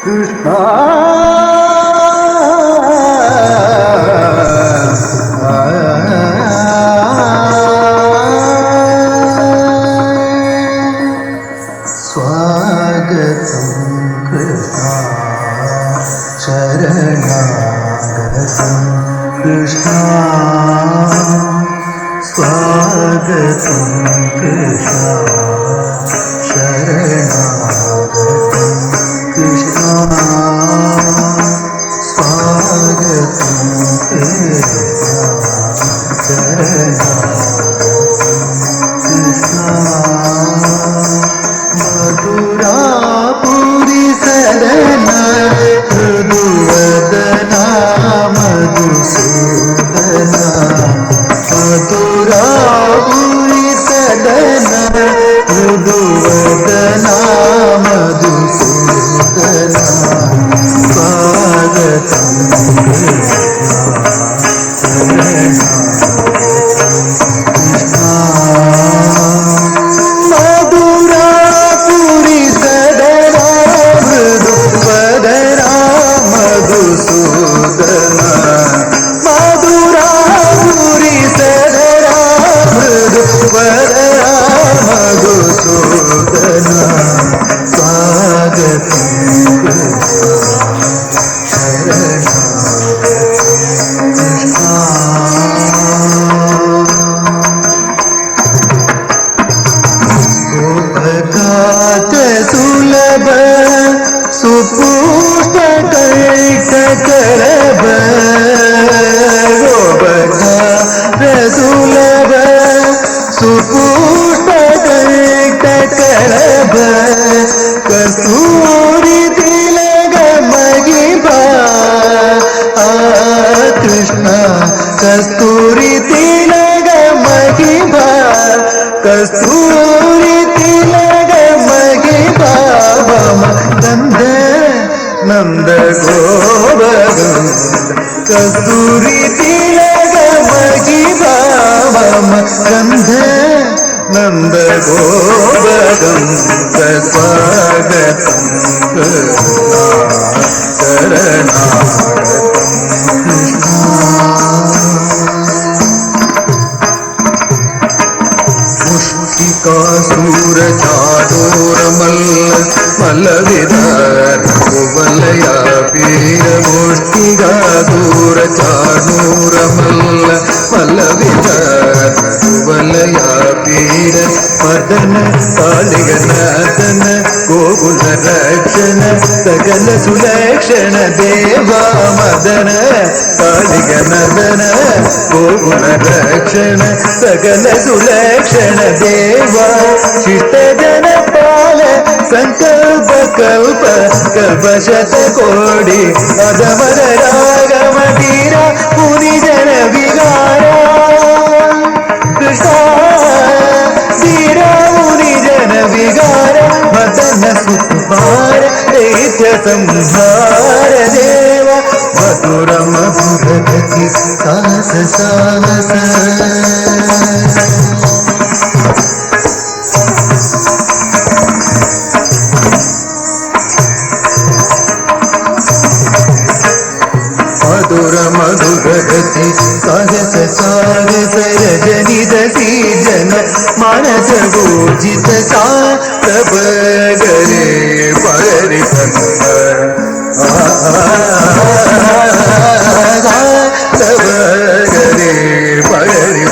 कृष्णा स्वागतं कृष्णा शरणागतं कृष्णा स्वागतं कृष्णा शरणागतं कृष्णा स्वागतं कृष्णा शरणागतं कृष्णा मधुरापुरी सदना मृदुवदना मधुसूदना मधुरापुरी सदना मृदुवदना मधुसूदना स्वागतं सुलभ सुपुष्ट कैटकरभ सुलभ सुपुष्ट कैटकरभ कस्तूरी तिलक महिमा कृष्ण कस्तूरी तिलक महिमा कस्तूरी तिलक महिमा नंद नंद गोवर्धन कस्तूरी तिलक महिमा नंद नंद गोवर्धन स्वागतं कृष्णा शरणागतं कृष्णा मुष्टिकासूर चाडूर मल्लविदार कुवलया पीर मुष्टिकासूर चाडूर मल्लविदार कुवलया पीर मदन कालिगनाथन गोकुल रक्षण सकल सुलक्षण देवा मदन कालिगनदन गोकुल रक्षण सकल सुलक्षण देवा शिष्ट जन पाल संकल्प कल्प कल्प शत कोटि अधमर रागम धीरा मुनि जन विहारा कृष्णा धीरा मुनि जन विहारा मदन सुकुमार दैत्य संहार देवा मधुर मधुर गति साहस साहस मधुर मधुर गति साहस साहस रजनित सीजन मानस गोजित सा तब गरे पगरि तब गरे पगरि तब गरे पगरि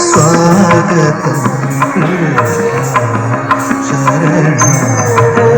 स्वागतं शरणं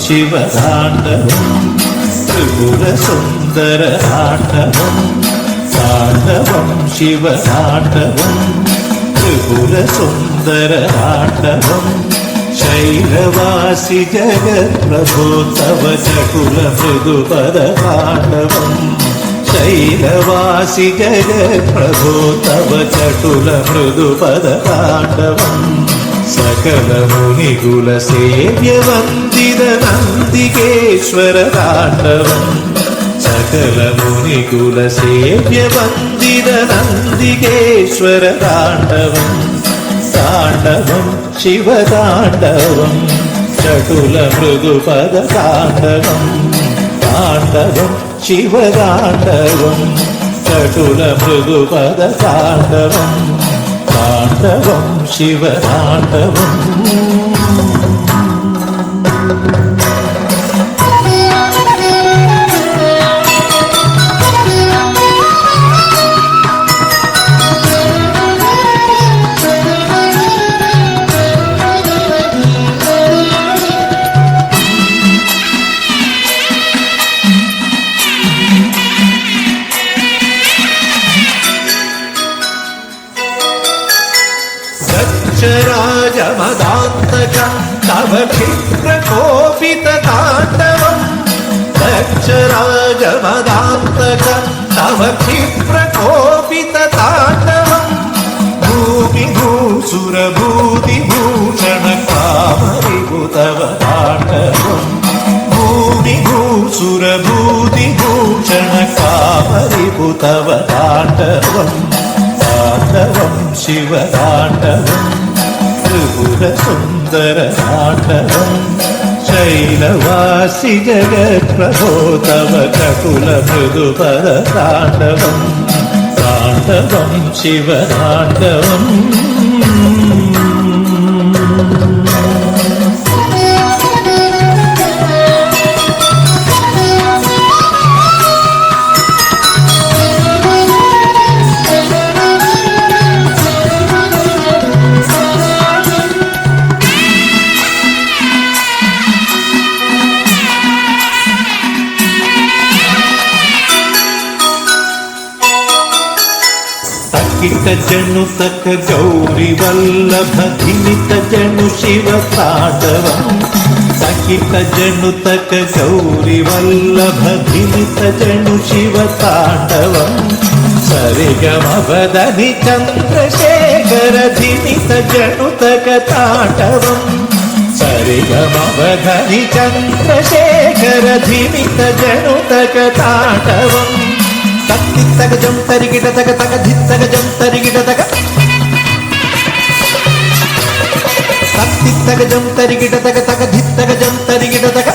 ശിവതാണ്ഡവം ത്രിപുരസുന്ദരതാണ്ഡവം താണ്ഡവം ശിവതാണ്ഡവം ത്രിപുരസുന്ദരതാണ്ഡവം ശൈലവാസി ജഗത്പ്രഭോ തവ ചകുലമൃദുപദതാണ്ഡവം ശൈലവാസി ജഗത്പ്രഭോ തവ ചകുലമൃദുപദതാണ്ഡവം സകല മുനികുല സേവ്യ വന്ദിത നന്ദികേശ്വര താണ്ഡവം സകല മുനികുല സേവ്യ വന്ദിത നന്ദികേശ്വര താണ്ഡവം താണ്ഡവം ശിവതാണ്ഡവം ചടുല മൃദുപദ താണ്ഡവം താണ്ഡവം ശിവതാണ്ഡവം ചടുല മൃദുപദ താണ്ഡവം താണ്ഡവം ശിവതാണ്ഡവം രാജമദാന്തക തവ ക്ഷിപ്രകോപിത താണ്ഡവം ദക്ഷരാജമദാന്തക തവ ക്ഷിപ്രകോപിത താണ്ഡവം ഭൂമി ഭൂസുരഭൂതി ഭൂഷണ കാമരിഭുതവ താണ്ഡവം ഭൂമി ഭൂസുരഭൂതി ഭൂഷണ കാമരിഭുതവ താണ്ഡവം താണ്ഡവം ശിവതാണ്ഡവം ത്രിപുരസുന്ദര താണ്ഡവം ശൈലവാസി ജഗത്പ്രഭോ തവ ചകുല മൃദുപദ താണ്ഡവം താണ്ഡവം ശിവതാണ്ഡവം तकित जनु तक गौरी वल्लभ धिमित जनु शिव तांडवम तकित जनु तक गौरी वल्लभ धिमित जनु शिव तांडवम सरिगम वदनि चंद्रशेखर धिमित जनु तक तांडवम सरिगम वदनि चंद्रशेखर धिमित जनु तक तांडवम तक जम तरिगिट तक तक धित तक जम तरिगिट तक तक जम तरिगिट तक तक धित तक जम तरिगिट तक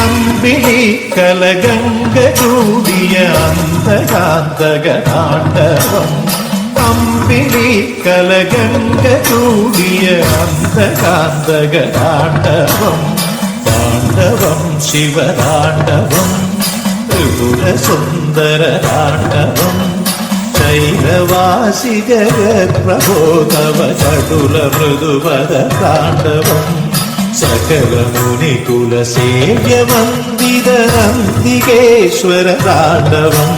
अम्बिली कलगंग चूडिय अंधकांतक तांडवम अम्बिली कलगंग चूडिय अंधकांतक तांडवम ताण्डवं शिवताण्डवं त्रिपुरसुन्दरताण्डवं शैलवासि जगत्प्रभो तव चटुलमृदुपदताण्डवं सकलमुनिकुलसेव्यवन्दितनन्दिकेश्वरताण्डवं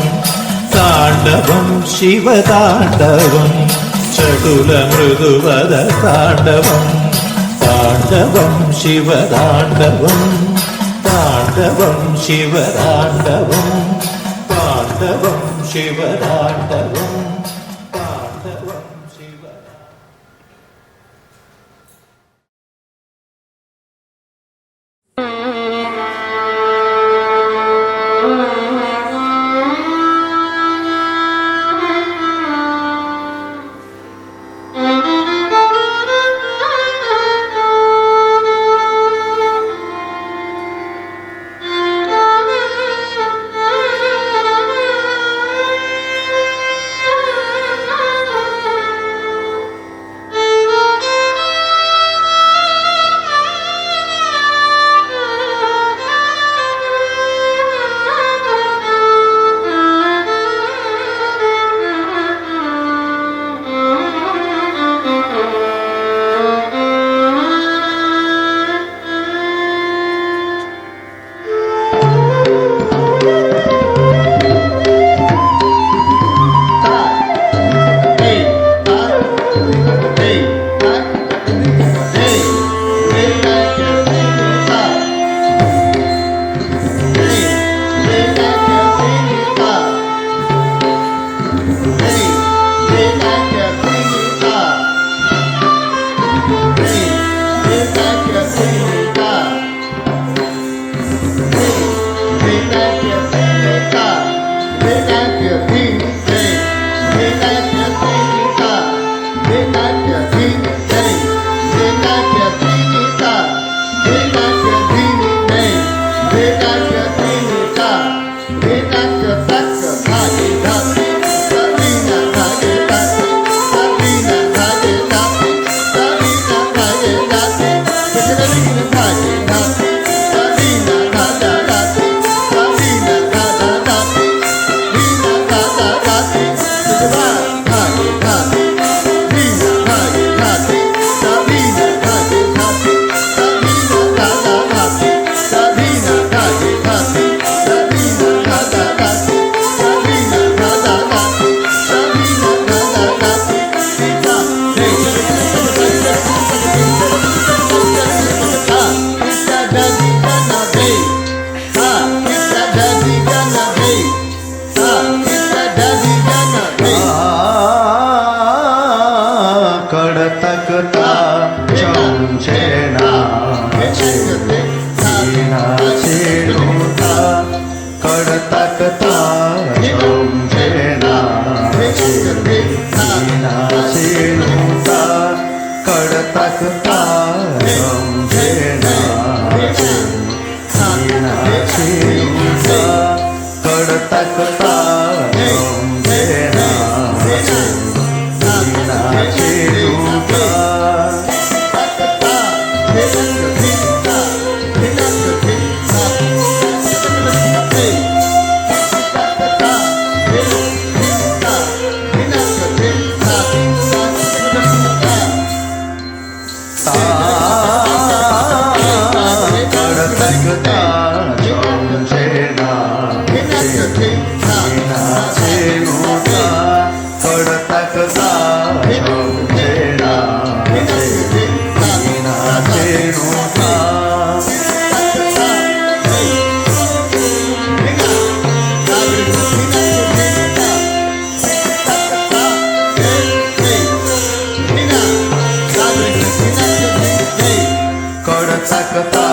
ताण्डवं शिवताण्डवं चटुलमृदुपदताण्डवं ताण्डवं शिवताण्डवं ताण्डवं शिवताण्डवं ताण्डवं शिवताण्डवं ताण्डवं शिव कडतकता चौचेना चेणुता कडतकता चौचेना चेणुता कडतकता चौचेना चेणुता कडतकता चौचेना कडतकता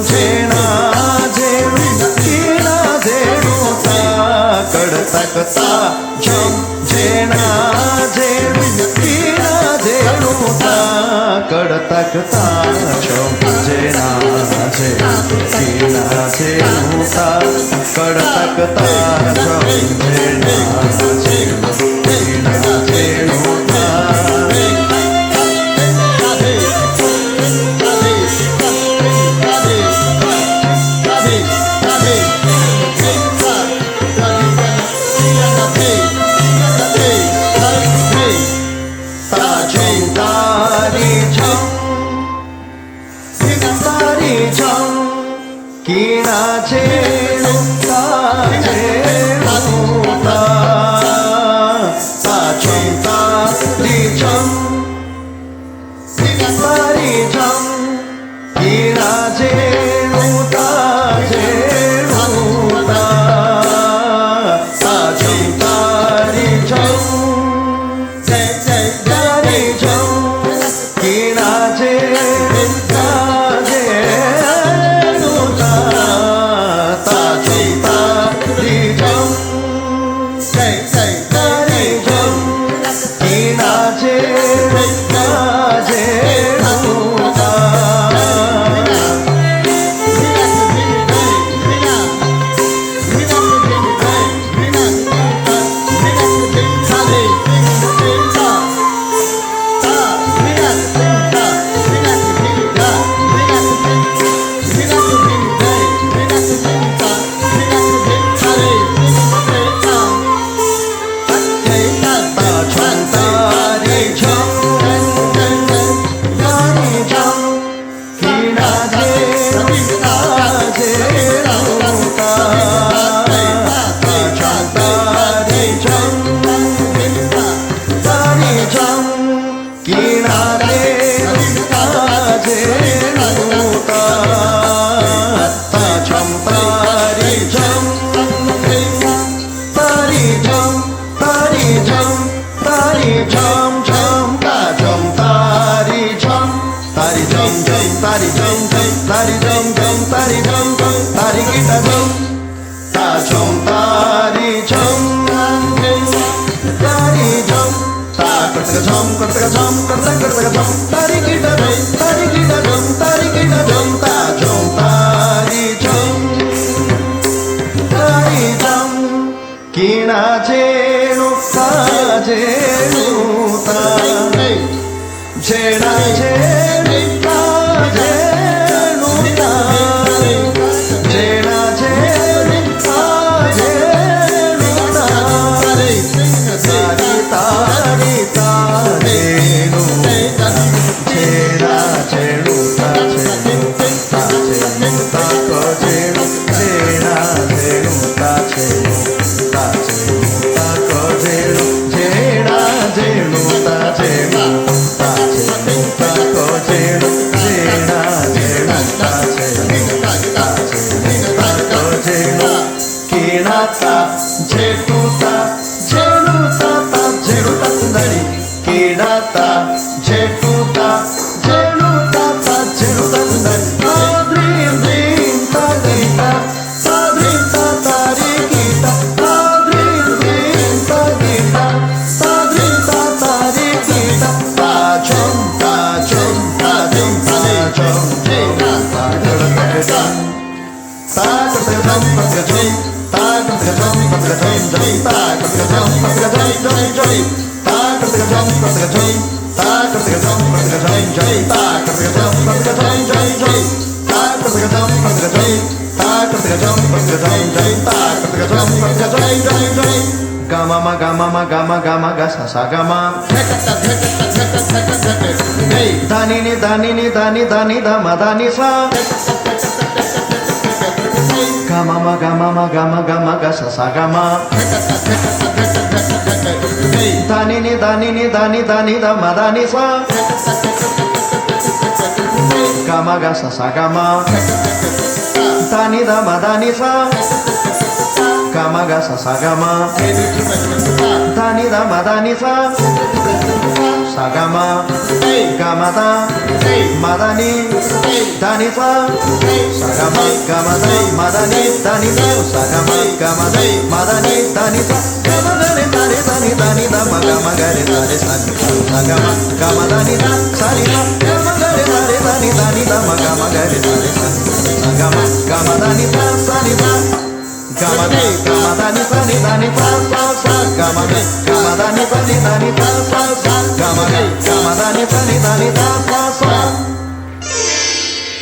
झेणा झेणुता कडतकता झेणा झेणुता कडतकता झेणा झेणुता कडतकता झेणा झेणुता तारी जम जम तारी जम जम तारी जम जम तारी गिटा जम ता जम तारी जम तारी जम ता करतका जम करतका जम करतका जम तारी गिटा जम तारी गिटा जम तारी गिटा जम ता जम तारी जम तारी जम किणा जेणु ता जेणु ता जेणा जेणु ता जेणु ता जेणा जेणु ता जेणु ता तारी तारी ता जेणु जेणा जेणु ता जेणु ता जेणु ता को जेणु जेणा जेणु ता जेणु ता जेणु ता को जेणु जेणा जेणु ता जेणु ता जेणु ता को जेणु जेणा जेणु ता जेणु ता जेणु ता को जेणु किणा ता जेणु ता जेणु ता ता जेणु ता सुंदरी किणा ता जेणु ता जेणु ता ता जेणु ता सुंदरी ड्रीम ड्रीम ता गीता ता ड्रीम ता तारी गीता ता ड्रीम ड्रीम ता गीता ता ड्रीम ता तारी गीता ता जम ता जम ता जम ता जम जेना ता करतक जम ता करतक जम करतक जम ता करतक जम करतक जम जम ता करतक जम करतक जम जम जम ता करतक जम करतक जम ता करतक जम करतक जम जम ता करतक जम करतक जम जम जम ता करतक जम करतक जम ता करतक जम करतक जम जम ता करतक जम करतक जम जम जम gama ma gama ma gama gama ga sa sa gama dani ni dani ni dani dani da ma dani sa gama ma gama ma gama gama ga sa sa gama dani ni dani ni dani dani da ma dani sa gama ga sa sa gama dani da ma dani sa gama ga sa sa gama dani da ma dani sa sa gama gama da ma dani dani sa sa gama gama da ma dani dani sa sa gama gama da ma dani dani sa gama ga re dani dani dani da ma gama ga re dani sa sa gama gama dani da sa ni da gama ga re dani dani da ma gama ga re dani sa sa gama gama dani sa sa ni da gama dani sa ni dani sa sa sa gama dani sa ni dani sa sa sa gama dani sa ni dani sa sa sa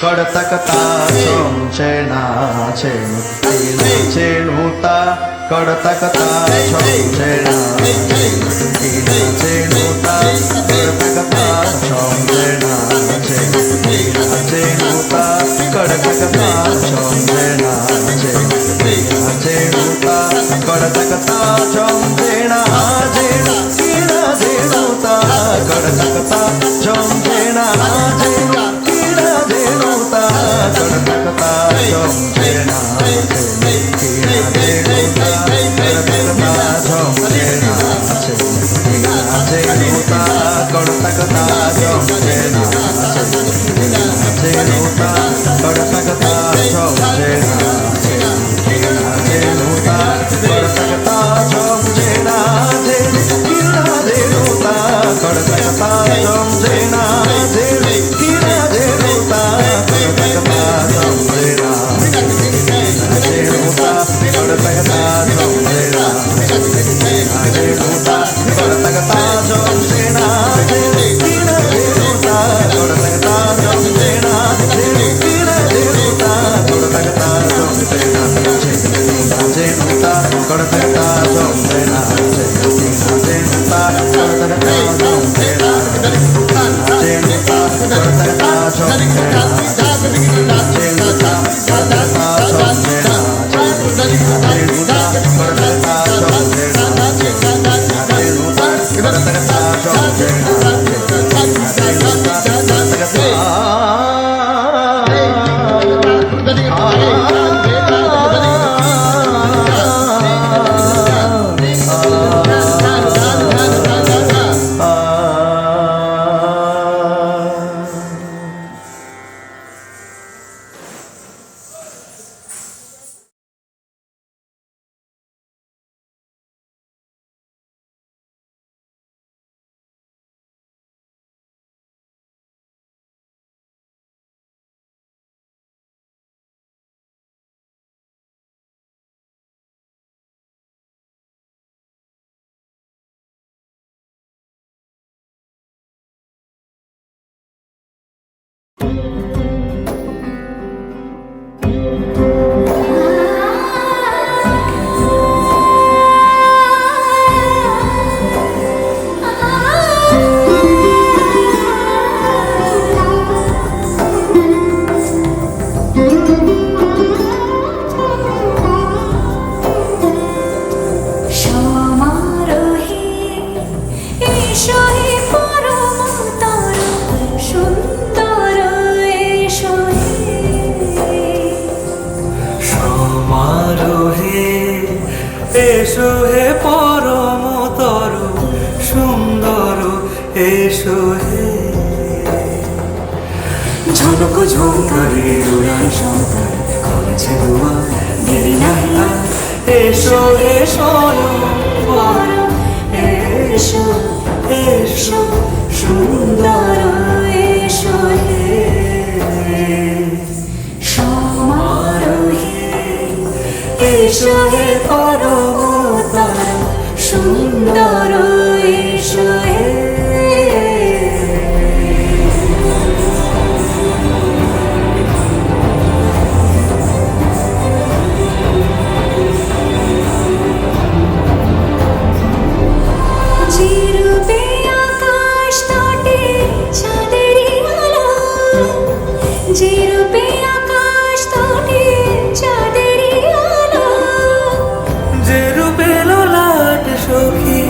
करतक ता चम चेना चेनु तीना चेनु ता करतक ता चम चेना तीना चेनु ता करतक ता चम चेना चेनु तीना चेनु ता करतक ता चम चेना चेनु तीना चेनु ता करतक ता चम चेना चेनु तीना चेनु ता करतक ता चम चेना चेनु तीना चेनु ता करतक ता चम चेना चेनु तीना चेनु ता करतक ता चम चेना चेनु तीना चेनु ता करतक ता चम चेना चेनु तीना चेनु ता এসো হে পরমতর সুন্দর, এসো হে ঝনক ঝঙ্কারে উড়াই সংসার করেছে দুয়া দেরি নাহি আর। এসো হে স্বয়ম্বর, এসো এসো সুন্দর, এসো হে সমারোহে। এসো হে পরমতর সুন্দর, এসো হে যেরূপে আকাশ তটে চাঁদেরই আলো, যেরূপে আকাশ তটে চাঁদেরই আলো, যে রূপে ললাট সখী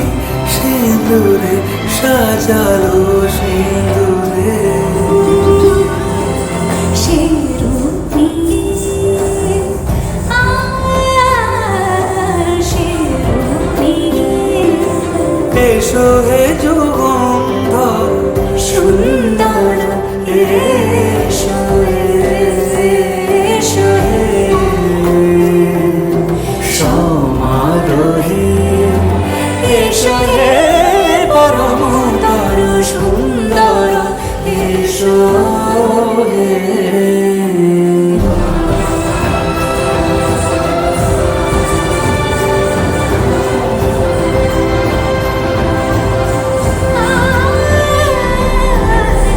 সিঁদুরে সাজালো সিঁদুরে। সেরূপ নিয়ে সেরূপ নিয়ে এসো হে যুগন্ধর সুন্দর, এসো এসো সমারোহে। এসো হে পরমতর সুন্দর, এসো হে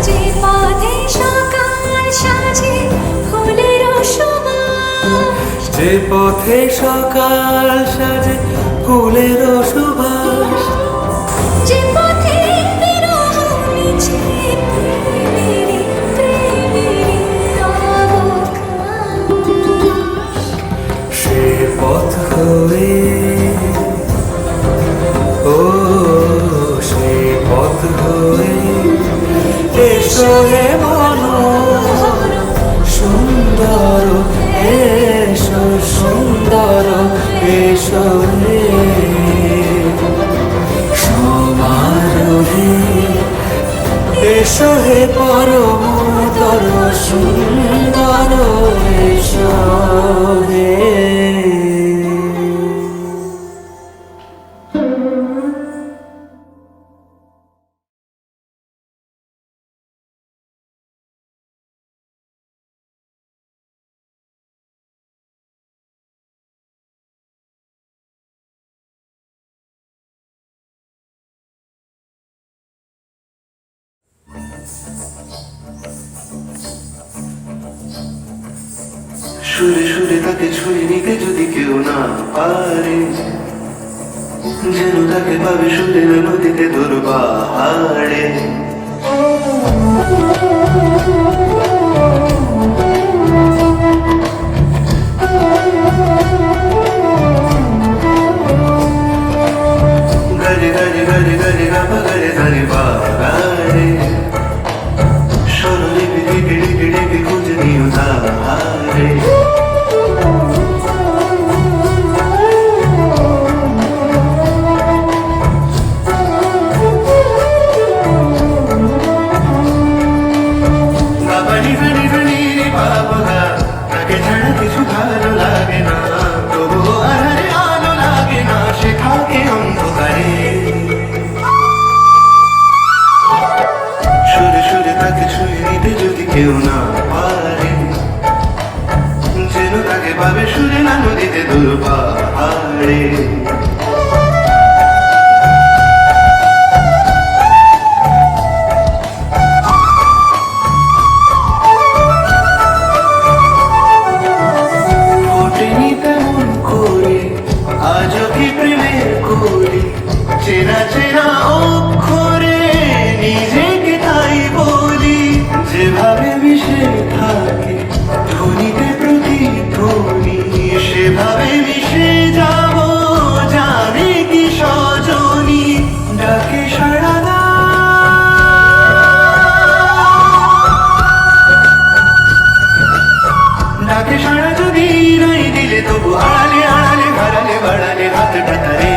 যে পথে সকাল সাজে ফুলের সুবাস, যে পথে সকাল সাজে ফুলের সুবাস, যে পথে বিরহ মিছে প্রেমের অবকাশ, সে পথ হয়ে ও সে পথ হয়ে এসো হে মনোহর সুন্দর, এসো সুন্দর, এসো হে সমারোহে। এসো হে পরমতর সুন্দর, এসো হে সুরে সুরে তাকে ছুঁয়ে নিতে যদি কেউ না পারে, যেন তাকে পাবে সুরে নদীতে দুর্বাহারে। গারে গারে গারে গারে গাপা গারে গারে বাগারে, স্বরলিপি লিপি লিপি লিপি খুঁজে নিও তাহারে। গাবানি গানি গানি রে বাবা, তাকে ছাড়া কিছু ভালো লাগে না, তবুও আধারে আলো লাগে না, সে থাকে অন্ধকারে। সুরে সুরে তাকে ছুঁয়ে নিতে যদি কেউ না পারে, যেন তাকে পাবে সুরে না নদীতে দুর্বাহারে। ফোটেনি তেমন করে আজও কি প্রেমের করি, চেনা চেনা অক্ষরে নিজেকে তাই বলি, যেভাবে মিশে থাকে ধ্বনিতে প্রতিধ্বনি, সেভাবে মিশে যাব জানে কি সজনী। ডাকে সাড়া দাও, ডাকে সাড়া যদি নাই দিলে তবু আড়ালে আড়ালে ধরালে বাড়ালে হাতটা তারে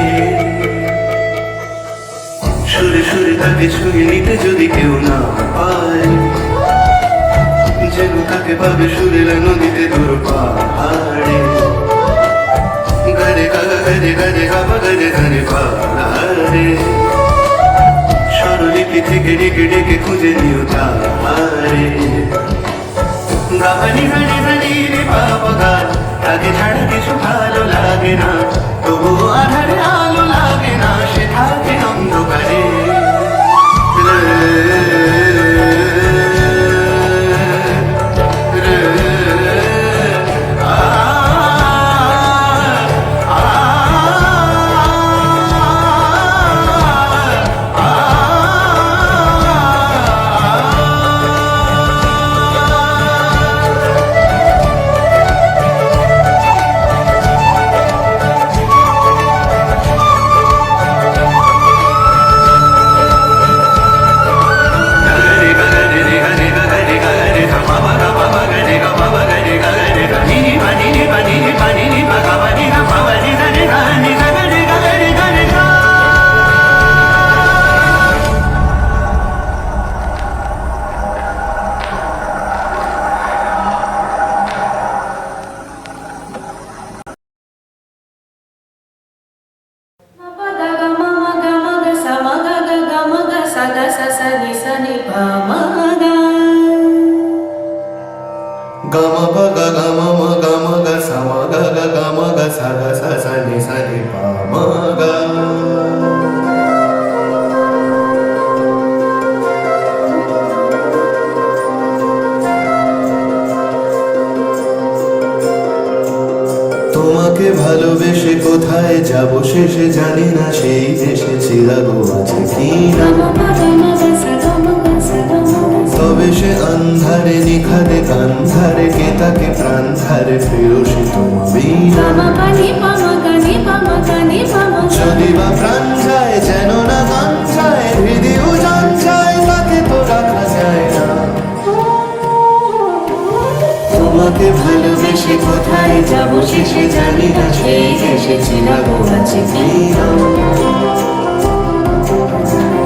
সুরে সুরে তাকে ছুঁয়ে নিতে যদি কেউ না পায় যেন তাকে পাবে সুরেলা নদীতে দূর পাহাড়ে গরে গা গরে গরে গাবা গরে গরে পাহাড়ে স্বরলিপি থেকে ডেকে ডেকে খুঁজে নিও তাহারে গাবানি হানি হানি রে বাবা গা তাকে ছাড়া কিছু ভালো লাগে না তবুও আধারে আলো লাগে না সে থাকে অন্ধকারে Gama pa ga gama ma gama ga sama ga ga gama ga sa ga sa sa ni pa ma ga তোমাকে ভালোবেসে কোথায় যাব শেষে জানি না সেই দেশে চিরাগো আছে কি না তবে সে আন্ধারে নিখাদে কান্ধারে কে তাকে প্রাণ ধারে প্রেয়সী তুমি যদি বা প্রাণ যায় যেন না গান যায় হৃদয় জান যায় তাকে তো রাখা যায় না তোমাকে ভালোবেসে কোথায় যাব শেষে জানি না সেই দেশে চিরাগো আছে কি না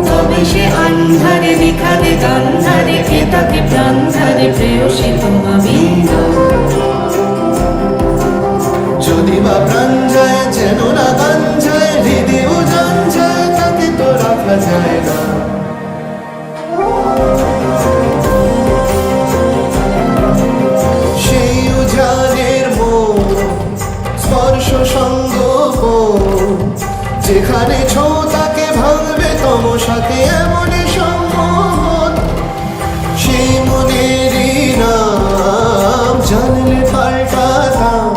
তবে সে আন্ধারে নিখাদে গান্ধারে কে তাকে প্রাণ ধারে প্রেয়সী তুমি যদি বা প্রাণ যায় যেন না গান যায় হৃদয় জান যায় তাকে তো রাখা যায় না সেই উজানের মন স্পর্শ সঙ্গ যেখানে ছো তাকে ভাঙবে তমসাকে এমনই সম্মোহন সেই মনেরই নাম জানলে পাল্টাতাম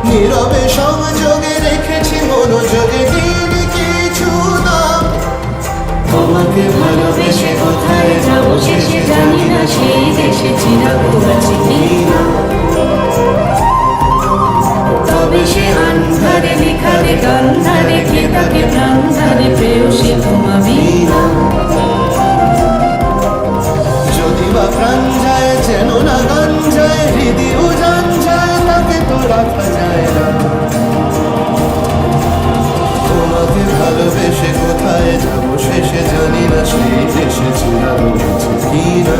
নীরবে সংযোগে রেখেছি মনোযোগে দিন কিছু নাম তোমাকে ভালোবেসে কোথায় যাব শেষে জানি না সেই দেশে চিরাগো আছে কি না তবে সে আন্ধারে নিখাদে গান্ধারে কে তাকে প্রাণ ধারে প্রেয়সী তুমি যদি বা প্রাণ যায় যেন না গান যায় হৃদয় জান যায় তাকে তো রাখা যায় না তোমাকে ভালোবেসে কোথায় যাব শেষে জানি না সেই দেশে চিরাগো আছে কি না